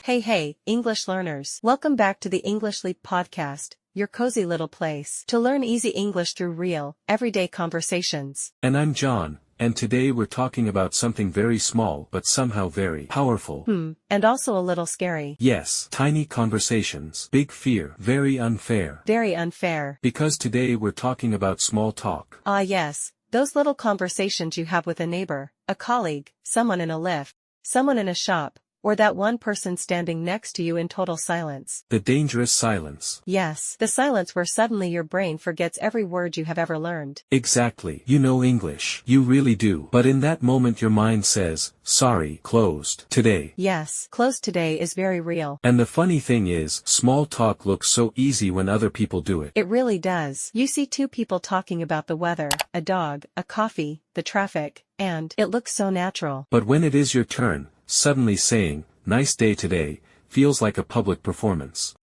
Hey, English learners. Welcome back to the English Leap podcast, your cozy little place to learn easy English through real, everyday conversations. And I'm John, and today we're talking about something very small but somehow very powerful. And also a little scary. Yes, tiny conversations, big fear, very unfair. Very unfair. Because today we're talking about small talk. Ah yes, those little conversations you have with a neighbor, a colleague, someone in a lift, someone in a shop, or that one person standing next to you in total silence. The dangerous silence. Yes, the silence where suddenly your brain forgets every word you have ever learned. Exactly. You know English. You really do. But in that moment your mind says, sorry, closed today. Yes, closed today is very real. And the funny thing is, small talk looks so easy when other people do it. It really does. You see two people talking about the weather, a dog, a coffee, the traffic, and it looks so natural. But when it is your turn, suddenly saying, nice day today, feels like a public performance.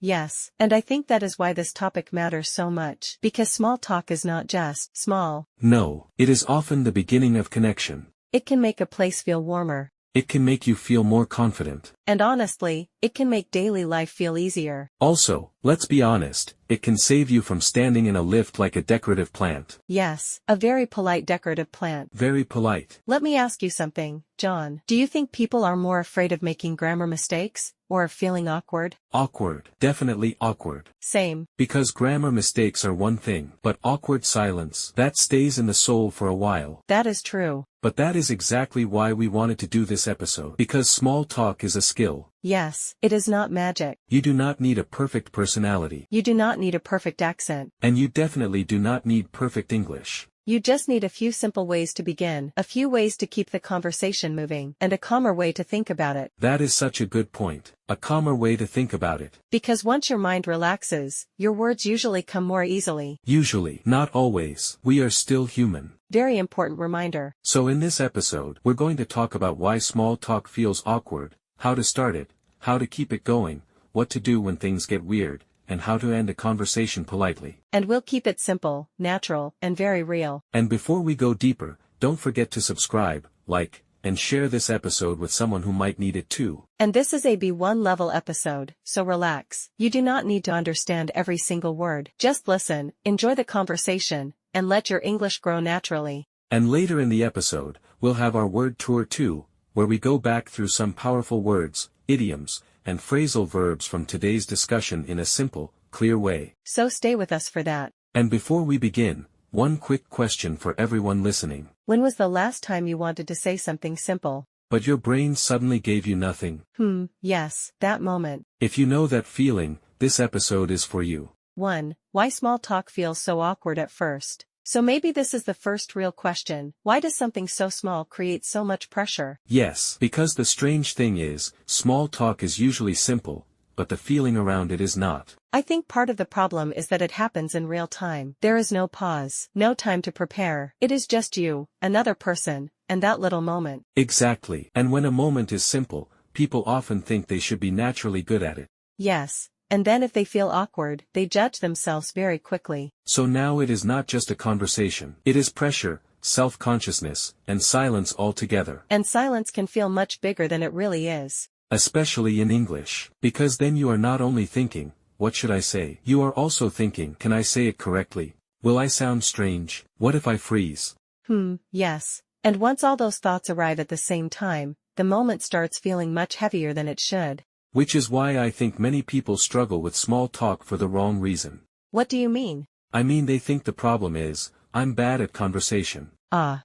Yes. And I think that is why this topic matters so much. Because small talk is not just small. No, it is often the beginning of connection. It can make a place feel warmer. It can make you feel more confident. And honestly, it can make daily life feel easier. Also, let's be honest, it can save you from standing in a lift like a decorative plant. Yes, a very polite decorative plant. Very polite. Let me ask you something, John. Do you think people are more afraid of making grammar mistakes, or of feeling awkward? Awkward. Definitely awkward. Same. Because grammar mistakes are one thing, but awkward silence, that stays in the soul for a while. That is true. But that is exactly why we wanted to do this episode. Because small talk is a skill. Yes, it is not magic. You do not need a perfect personality. You do not need a perfect accent. And you definitely do not need perfect English. You just need a few simple ways to begin, a few ways to keep the conversation moving, and a calmer way to think about it. That is such a good point. A calmer way to think about it. Because once your mind relaxes, your words usually come more easily. Usually, not always. We are still human. Very important reminder. So in this episode, we're going to talk about why small talk feels awkward, how to start it, how to keep it going, what to do when things get weird, and how to end a conversation politely. And we'll keep it simple, natural, and very real. And before we go deeper, don't forget to subscribe, like, and share this episode with someone who might need it too. And this is a B1 level episode, so relax. You do not need to understand every single word. Just listen, enjoy the conversation, and let your English grow naturally. And later in the episode, we'll have our word tour too, where we go back through some powerful words, idioms, and phrasal verbs from today's discussion in a simple, clear way. So stay with us for that. And before we begin, one quick question for everyone listening. When was the last time you wanted to say something simple? But your brain suddenly gave you nothing? Yes, that moment. If you know that feeling, this episode is for you. 1. Why small talk feels so awkward at first. So maybe this is the first real question. Why does something so small create so much pressure? Yes, because the strange thing is, small talk is usually simple, but the feeling around it is not. I think part of the problem is that it happens in real time. There is no pause, no time to prepare. It is just you, another person, and that little moment. Exactly. And when a moment is simple, people often think they should be naturally good at it. Yes. And then if they feel awkward, they judge themselves very quickly. So now it is not just a conversation. It is pressure, self-consciousness, and silence all together. And silence can feel much bigger than it really is. Especially in English. Because then you are not only thinking, what should I say? You are also thinking, can I say it correctly? Will I sound strange? What if I freeze? Yes. And once all those thoughts arrive at the same time, the moment starts feeling much heavier than it should. Which is why I think many people struggle with small talk for the wrong reason. What do you mean? I mean they think the problem is, I'm bad at conversation.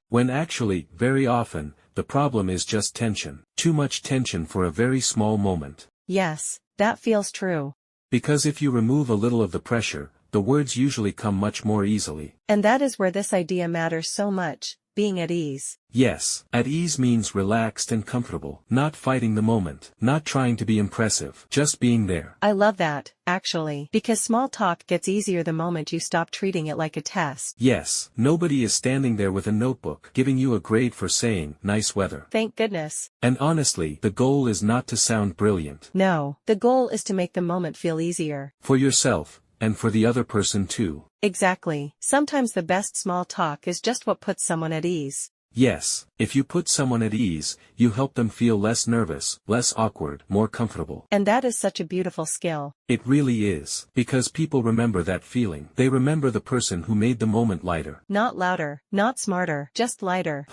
When actually, very often, the problem is just tension. Too much tension for a very small moment. Yes, that feels true. Because if you remove a little of the pressure, the words usually come much more easily. And that is where this idea matters so much, being at ease. Yes, at ease means relaxed and comfortable, not fighting the moment, not trying to be impressive, just being there. I love that, actually, because small talk gets easier the moment you stop treating it like a test. Yes, nobody is standing there with a notebook, giving you a grade for saying, nice weather. Thank goodness. And honestly, the goal is not to sound brilliant. No, the goal is to make the moment feel easier. For yourself, and for the other person too. Exactly. Sometimes the best small talk is just what puts someone at ease. Yes, if you put someone at ease, you help them feel less nervous, less awkward, more comfortable. And that is such a beautiful skill. It really is, because people remember that feeling. They remember the person who made the moment lighter. Not louder, not smarter, just lighter.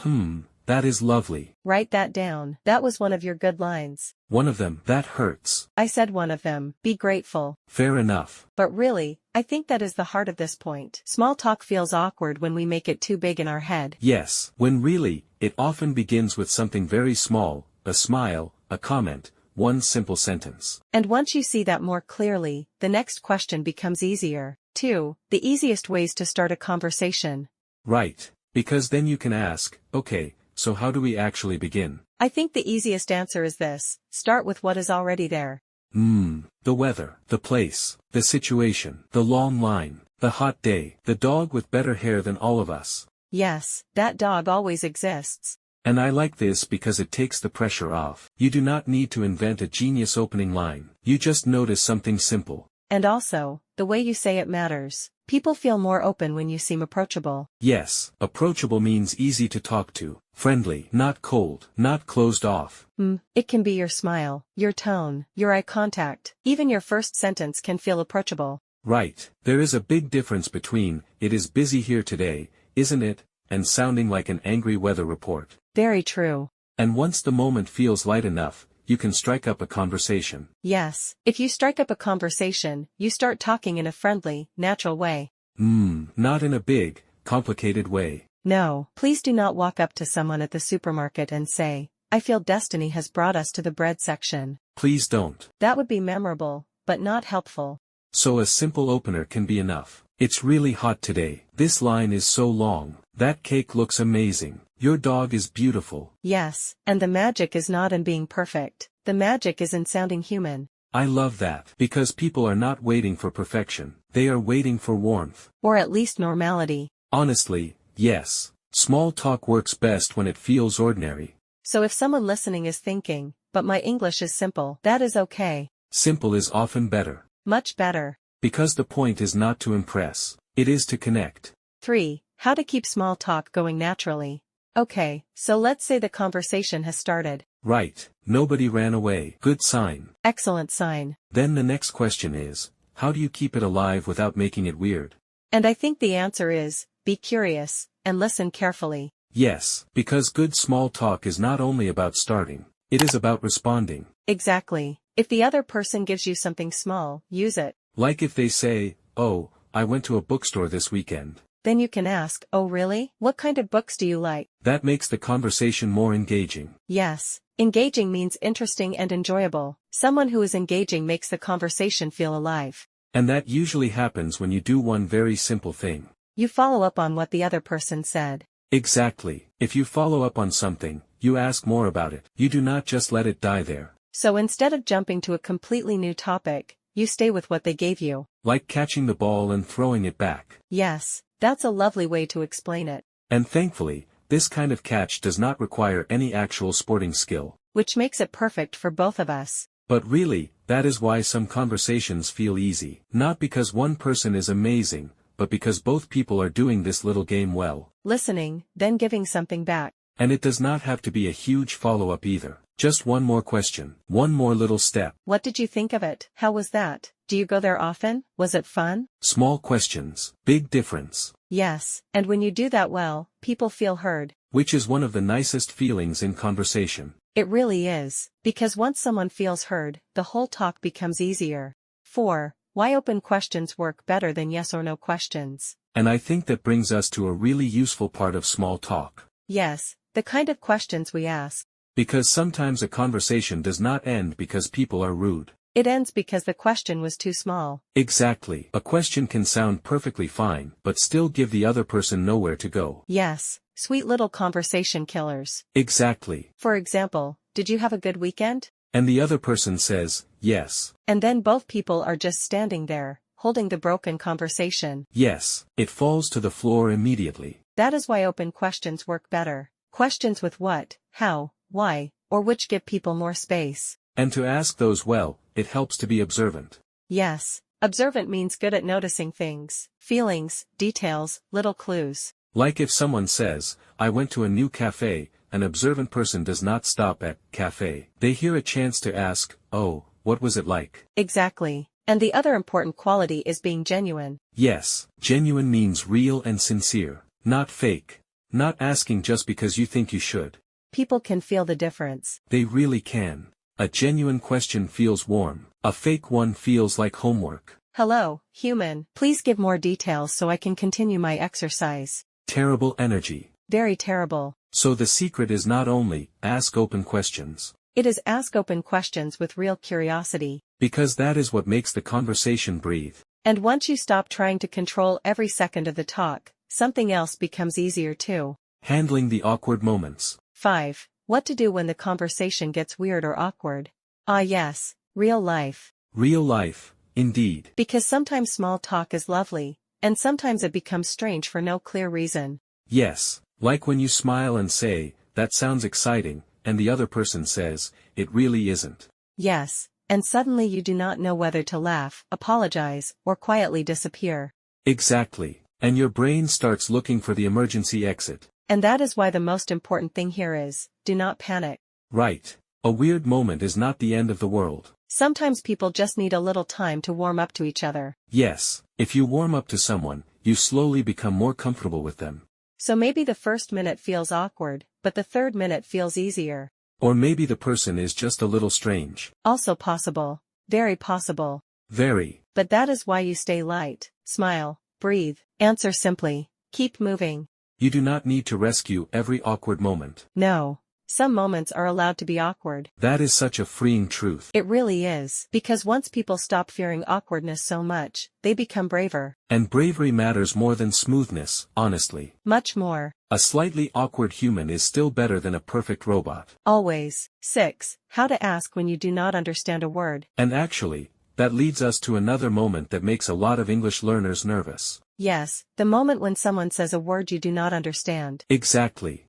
That is lovely. Write that down. That was one of your good lines. One of them, that hurts. I said one of them, be grateful. Fair enough. But really, I think that is the heart of this point. Small talk feels awkward when we make it too big in our head. Yes, when really, it often begins with something very small, a smile, a comment, one simple sentence. And once you see that more clearly, the next question becomes easier. 2. The easiest ways to start a conversation. Right, because then you can ask, okay, so how do we actually begin? I think the easiest answer is this: start with what is already there. The weather, the place, the situation, the long line, the hot day, the dog with better hair than all of us. Yes, that dog always exists. And I like this because it takes the pressure off. You do not need to invent a genius opening line. You just notice something simple. And also, the way you say it matters. People feel more open when you seem approachable. Yes, approachable means easy to talk to, friendly, not cold, not closed off. It can be your smile, your tone, your eye contact, even your first sentence can feel approachable. Right, there is a big difference between, "It is busy here today, isn't it?" and sounding like an angry weather report. Very true. And once the moment feels light enough, you can strike up a conversation. Yes, if you strike up a conversation, you start talking in a friendly, natural way. Not in a big, complicated way. No, please do not walk up to someone at the supermarket and say, "I feel destiny has brought us to the bread section." Please don't. That would be memorable, but not helpful. So a simple opener can be enough. "It's really hot today. This line is so long. That cake looks amazing. Your dog is beautiful." Yes, and the magic is not in being perfect. The magic is in sounding human. I love that. Because people are not waiting for perfection. They are waiting for warmth. Or at least normality. Honestly, yes. Small talk works best when it feels ordinary. So if someone listening is thinking, "But my English is simple," that is okay. Simple is often better. Much better. Because the point is not to impress. It is to connect. 3. How to keep small talk going naturally. Okay, so let's say the conversation has started. Right, nobody ran away. Good sign. Excellent sign. Then the next question is, how do you keep it alive without making it weird? And I think the answer is, be curious, and listen carefully. Yes, because good small talk is not only about starting, it is about responding. Exactly. If the other person gives you something small, use it. Like if they say, "Oh, I went to a bookstore this weekend." Then you can ask, "Oh really? What kind of books do you like?" That makes the conversation more engaging. Yes, engaging means interesting and enjoyable. Someone who is engaging makes the conversation feel alive. And that usually happens when you do one very simple thing. You follow up on what the other person said. Exactly. If you follow up on something, you ask more about it. You do not just let it die there. So instead of jumping to a completely new topic, you stay with what they gave you. Like catching the ball and throwing it back. Yes, that's a lovely way to explain it. And thankfully, this kind of catch does not require any actual sporting skill. Which makes it perfect for both of us. But really, that is why some conversations feel easy. Not because one person is amazing, but because both people are doing this little game well. Listening, then giving something back. And it does not have to be a huge follow-up either. Just one more question, one more little step. What did you think of it? How was that? Do you go there often? Was it fun? Small questions, big difference. Yes, and when you do that well, people feel heard. Which is one of the nicest feelings in conversation. It really is, because once someone feels heard, the whole talk becomes easier. 4. Why open questions work better than yes or no questions. And I think that brings us to a really useful part of small talk. Yes, the kind of questions we ask. Because sometimes a conversation does not end because people are rude. It ends because the question was too small. Exactly. A question can sound perfectly fine, but still give the other person nowhere to go. Yes, sweet little conversation killers. Exactly. For example, did you have a good weekend? And the other person says, yes. And then both people are just standing there, holding the broken conversation. Yes, it falls to the floor immediately. That is why open questions work better. Questions with what, how, why, or which give people more space. And to ask those well, it helps to be observant. Yes, observant means good at noticing things, feelings, details, little clues. Like if someone says, I went to a new cafe, an observant person does not stop at cafe. They hear a chance to ask, oh, what was it like? Exactly. And the other important quality is being genuine. Yes, genuine means real and sincere, not fake. Not asking just because you think you should. People can feel the difference. They really can. A genuine question feels warm. A fake one feels like homework. Hello, human. Please give more details so I can continue my exercise. Terrible energy. Very terrible. So the secret is not only, ask open questions. It is ask open questions with real curiosity. Because that is what makes the conversation breathe. And once you stop trying to control every second of the talk, something else becomes easier too. Handling the awkward moments. 5. What to do when the conversation gets weird or awkward. Ah yes, real life. Real life, indeed. Because sometimes small talk is lovely, and sometimes it becomes strange for no clear reason. Yes, like when you smile and say, that sounds exciting, and the other person says, it really isn't. Yes, and suddenly you do not know whether to laugh, apologize, or quietly disappear. Exactly, and your brain starts looking for the emergency exit. And that is why the most important thing here is, do not panic. Right. A weird moment is not the end of the world. Sometimes people just need a little time to warm up to each other. Yes, if you warm up to someone, you slowly become more comfortable with them. So maybe the first minute feels awkward, but the third minute feels easier. Or maybe the person is just a little strange. Also possible. Very possible. Very. But that is why you stay light, smile, breathe, answer simply, keep moving. You do not need to rescue every awkward moment. No. Some moments are allowed to be awkward. That is such a freeing truth. It really is. Because once people stop fearing awkwardness so much, they become braver. And bravery matters more than smoothness, honestly. Much more. A slightly awkward human is still better than a perfect robot. Always. 6. How to ask when you do not understand a word. And actually, that leads us to another moment that makes a lot of English learners nervous. Yes, the moment when someone says a word you do not understand. Exactly.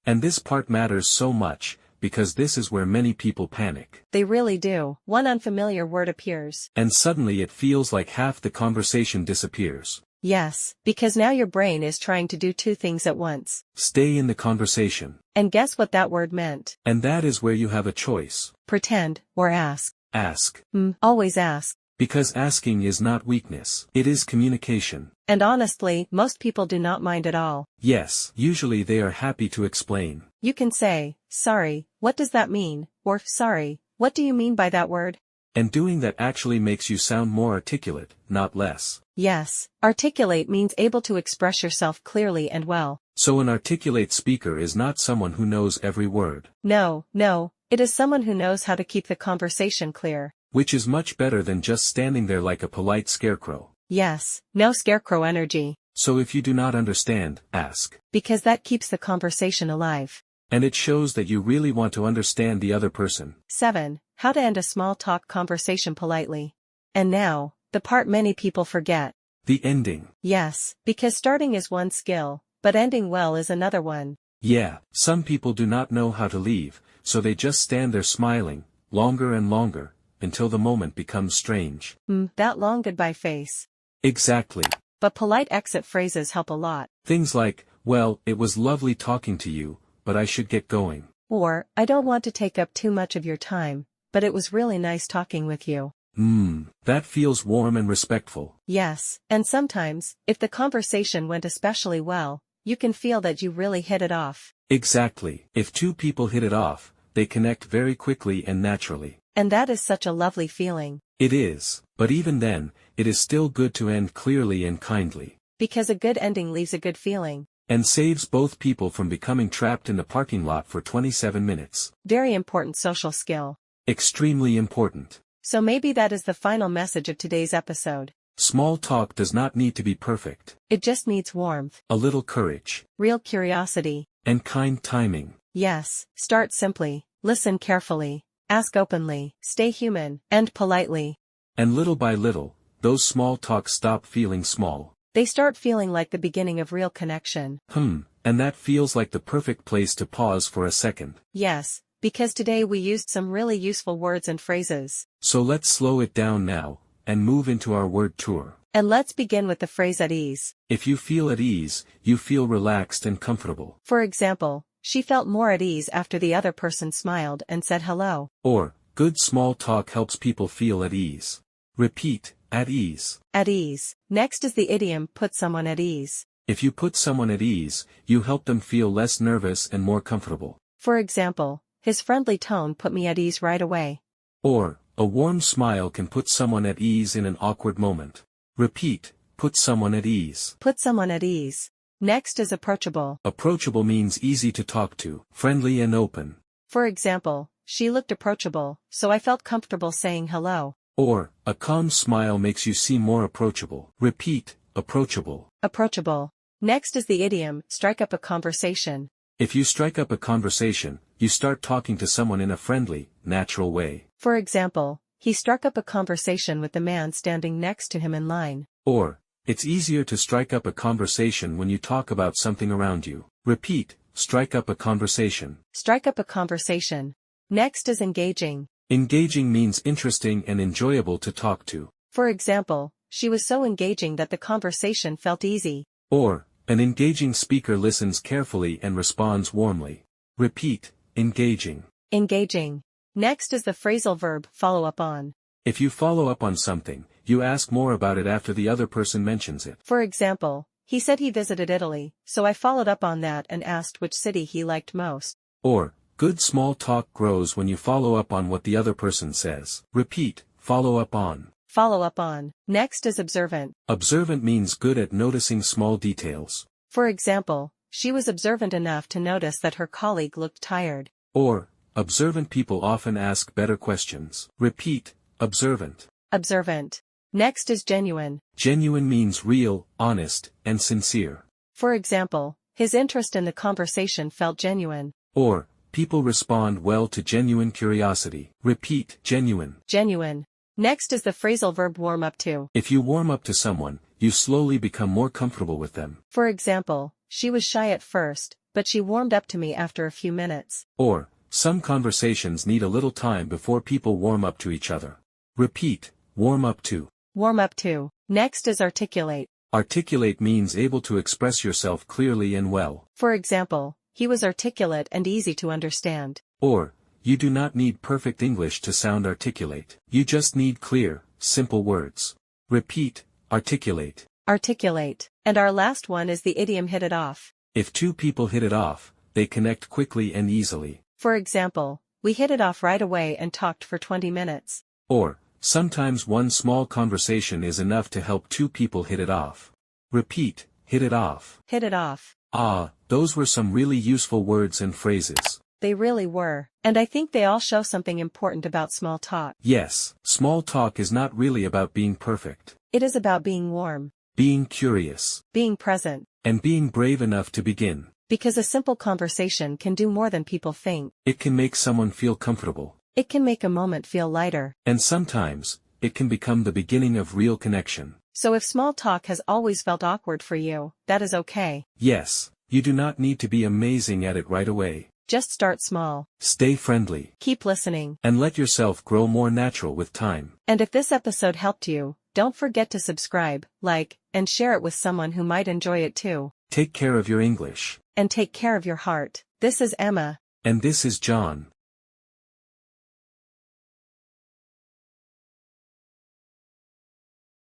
And this part matters so much, because this is where many people panic. They really do. One unfamiliar word appears. And suddenly it feels like half the conversation disappears. Yes, because now your brain is trying to do two things at once. Stay in the conversation. And guess what that word meant? And that is where you have a choice. Pretend, or ask. Ask. Always ask. Because asking is not weakness, it is communication. And honestly, most people do not mind at all. Yes, usually they are happy to explain. You can say, sorry, what does that mean? Or, sorry, what do you mean by that word? And doing that actually makes you sound more articulate, not less. Yes, articulate means able to express yourself clearly and well. So an articulate speaker is not someone who knows every word. No, it is someone who knows how to keep the conversation clear. Which is much better than just standing there like a polite scarecrow. Yes, no scarecrow energy. So if you do not understand, ask. Because that keeps the conversation alive. And it shows that you really want to understand the other person. 7. How to end a small talk conversation politely. And now, the part many people forget. The ending. Yes, because starting is one skill, but ending well is another one. Yeah, some people do not know how to leave, so they just stand there smiling, longer and longer, until the moment becomes strange. That long goodbye face. Exactly. But polite exit phrases help a lot. Things like, well, it was lovely talking to you, but I should get going. Or, I don't want to take up too much of your time, but it was really nice talking with you. That feels warm and respectful. Yes, and sometimes, if the conversation went especially well, you can feel that you really hit it off. Exactly. If two people hit it off, they connect very quickly and naturally. And that is such a lovely feeling. It is, but even then, it is still good to end clearly and kindly. Because a good ending leaves a good feeling. And saves both people from becoming trapped in the parking lot for 27 minutes. Very important social skill. Extremely important. So maybe that is the final message of today's episode. Small talk does not need to be perfect. It just needs warmth. A little courage. Real curiosity. And kind timing. Yes, start simply, listen carefully, ask openly, stay human, end politely. And little by little, those small talks stop feeling small. They start feeling like the beginning of real connection. And that feels like the perfect place to pause for a second. Yes, because today we used some really useful words and phrases. So let's slow it down now, and move into our word tour. And let's begin with the phrase at ease. If you feel at ease, you feel relaxed and comfortable. For example, she felt more at ease after the other person smiled and said hello. Or, good small talk helps people feel at ease. Repeat, at ease. At ease. Next is the idiom put someone at ease. If you put someone at ease, you help them feel less nervous and more comfortable. For example, his friendly tone put me at ease right away. Or, a warm smile can put someone at ease in an awkward moment. Repeat, put someone at ease. Put someone at ease. Next is approachable. Approachable means easy to talk to, friendly and open. For example, she looked approachable, so I felt comfortable saying hello. Or, a calm smile makes you seem more approachable. Repeat, approachable. Approachable. Next is the idiom strike up a conversation. If you strike up a conversation, you start talking to someone in a friendly, natural way. For example, he struck up a conversation with the man standing next to him in line. Or, it's easier to strike up a conversation when you talk about something around you. Repeat, strike up a conversation. Strike up a conversation. Next is engaging. Engaging means interesting and enjoyable to talk to. For example, she was so engaging that the conversation felt easy. Or, an engaging speaker listens carefully and responds warmly. Repeat, engaging. Engaging. Next is the phrasal verb follow up on. If you follow up on something, you ask more about it after the other person mentions it. For example, he said he visited Italy, so I followed up on that and asked which city he liked most. Or, good small talk grows when you follow up on what the other person says. Repeat, follow up on. Follow up on. Next is observant. Observant means good at noticing small details. For example, she was observant enough to notice that her colleague looked tired. Or, observant people often ask better questions. Repeat, observant. Observant. Next is genuine. Genuine means real, honest, and sincere. For example, his interest in the conversation felt genuine. Or, people respond well to genuine curiosity. Repeat, genuine. Genuine. Next is the phrasal verb warm up to. If you warm up to someone, you slowly become more comfortable with them. For example, she was shy at first, but she warmed up to me after a few minutes. Or, some conversations need a little time before people warm up to each other. Repeat, warm up to. Warm up to. Next is articulate. Articulate means able to express yourself clearly and well. For example, he was articulate and easy to understand. Or, you do not need perfect English to sound articulate. You just need clear, simple words. Repeat, articulate. Articulate. And our last one is the idiom hit it off. If two people hit it off, they connect quickly and easily. For example, we hit it off right away and talked for 20 minutes. Or, sometimes one small conversation is enough to help two people hit it off. Repeat, hit it off. Hit it off. Ah, those were some really useful words and phrases. They really were. And I think they all show something important about small talk. Yes, small talk is not really about being perfect. It is about being warm. Being curious. Being present. And being brave enough to begin. Because a simple conversation can do more than people think. It can make someone feel comfortable. It can make a moment feel lighter. And sometimes, it can become the beginning of real connection. So if small talk has always felt awkward for you, that is okay. Yes, you do not need to be amazing at it right away. Just start small. Stay friendly. Keep listening. And let yourself grow more natural with time. And if this episode helped you, don't forget to subscribe, like, and share it with someone who might enjoy it too. Take care of your English. And take care of your heart. This is Emma. And this is John.